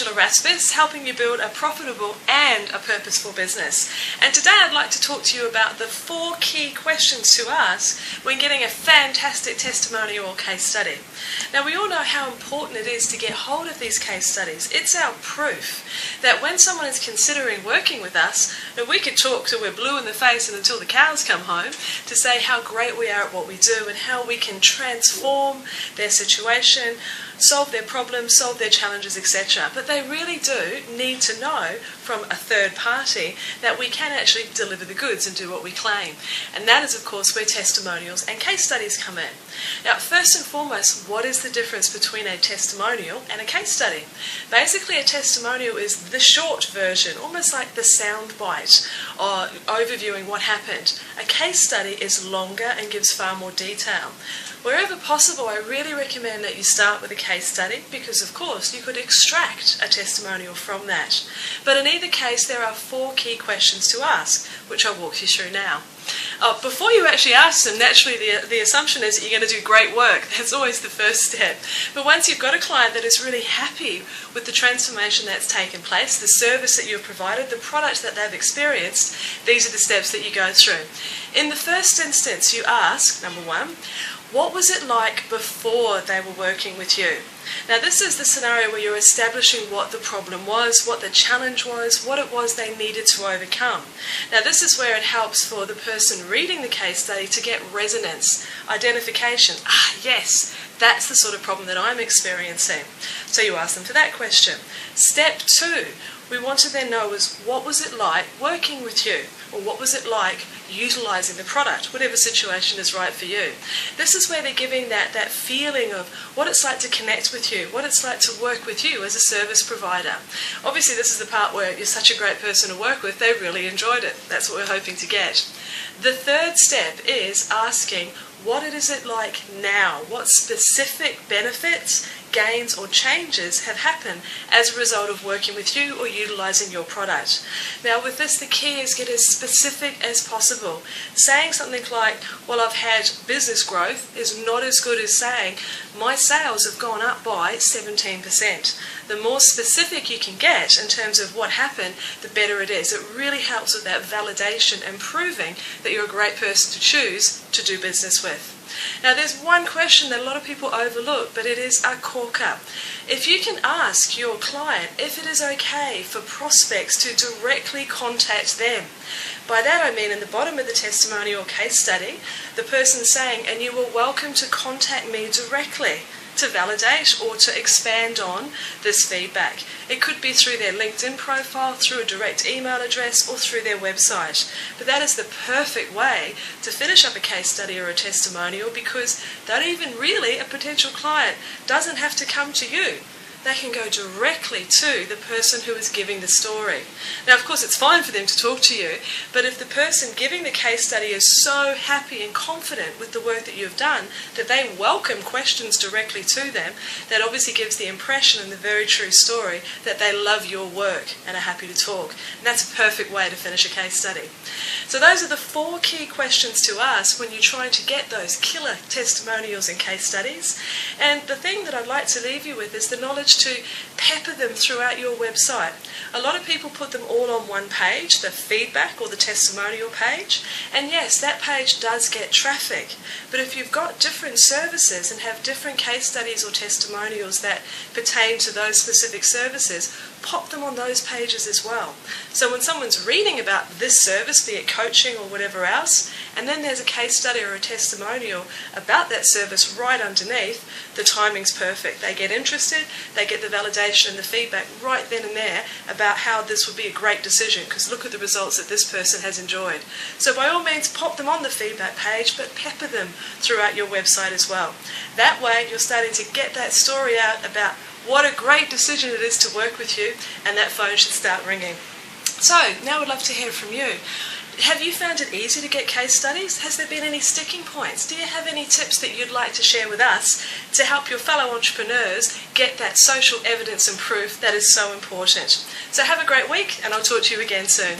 Raspass, helping you build a profitable and a purposeful business. And today I'd like to talk to you about the 4 key questions to ask when getting a fantastic testimonial or case study. Now, we all know how important it is to get hold of these case studies. It's our proof that when someone is considering working with us, that we can talk till we're blue in the face and until the cows come home to say how great we are at what we do and how we can transform their situation, solve their problems, solve their challenges, etc. But they really do need to know from a third party that we can actually deliver the goods and do what we claim. And that is, of course, where testimonials and case studies come in. Now, first and foremost, what is the difference between a testimonial and a case study? Basically, a testimonial is the short version, almost like the sound bite or overviewing what happened. A case study is longer and gives far more detail. Wherever possible, I really recommend that you start with a case study because, of course, you could extract a testimonial from that. But in either case, there are 4 key questions to ask, which I'll walk you through now. Before you actually ask them, naturally the assumption is that you're going to do great work. That's always the first step. But once you've got a client that is really happy with the transformation that's taken place, the service that you've provided, the product that they've experienced, these are the steps that you go through. In the first instance, you ask, number 1, what was it like before they were working with you? Now, this is the scenario where you're establishing what the problem was, what the challenge was, what it was they needed to overcome. Now, this is where it helps for the person reading the case study to get resonance, identification. Yes, that's the sort of problem that I'm experiencing. So you ask them for that question. Step 2, we want to then know is what was it like working with you? Or what was it like utilising the product, whatever situation is right for you. This is where they're giving that feeling of what it's like to connect with you, what it's like to work with you as a service provider. Obviously, this is the part where you're such a great person to work with, they really enjoyed it. That's what we're hoping to get. The third step is asking, what is it like now? What specific benefits, gains or changes have happened as a result of working with you or utilising your product? Now, with this, the key is get as specific as possible. Saying something like, well, I've had business growth is not as good as saying, my sales have gone up by 17%. The more specific you can get in terms of what happened, the better it is. It really helps with that validation and proving that you're a great person to choose to do business with. Now, there's one question that a lot of people overlook, but it is a corker. If you can ask your client if it is okay for prospects to directly contact them. By that I mean in the bottom of the testimonial case study, the person saying, and you are welcome to contact me directly to validate or to expand on this feedback. It could be through their LinkedIn profile, through a direct email address, or through their website. But that is the perfect way to finish up a case study or a testimonial because not even really a potential client doesn't have to come to you. They can go directly to the person who is giving the story. Now, of course, it's fine for them to talk to you, but if the person giving the case study is so happy and confident with the work that you've done that they welcome questions directly to them, that obviously gives the impression and the very true story that they love your work and are happy to talk. And that's a perfect way to finish a case study. So those are the 4 key questions to ask when you're trying to get those killer testimonials and case studies. And the thing that I'd like to leave you with is the knowledge to pepper them throughout your website. A lot of people put them all on one page, the feedback or the testimonial page, and yes, that page does get traffic. But if you've got different services and have different case studies or testimonials that pertain to those specific services, pop them on those pages as well. So when someone's reading about this service, be it coaching or whatever else, and then there's a case study or a testimonial about that service right underneath, the timing's perfect. They get interested, they get the validation and the feedback right then and there about how this would be a great decision because look at the results that this person has enjoyed. So by all means, pop them on the feedback page, but pepper them throughout your website as well. That way, you're starting to get that story out about what a great decision it is to work with you, and that phone should start ringing. So, now I'd love to hear from you. Have you found it easy to get case studies? Has there been any sticking points? Do you have any tips that you'd like to share with us to help your fellow entrepreneurs get that social evidence and proof that is so important? So have a great week, and I'll talk to you again soon.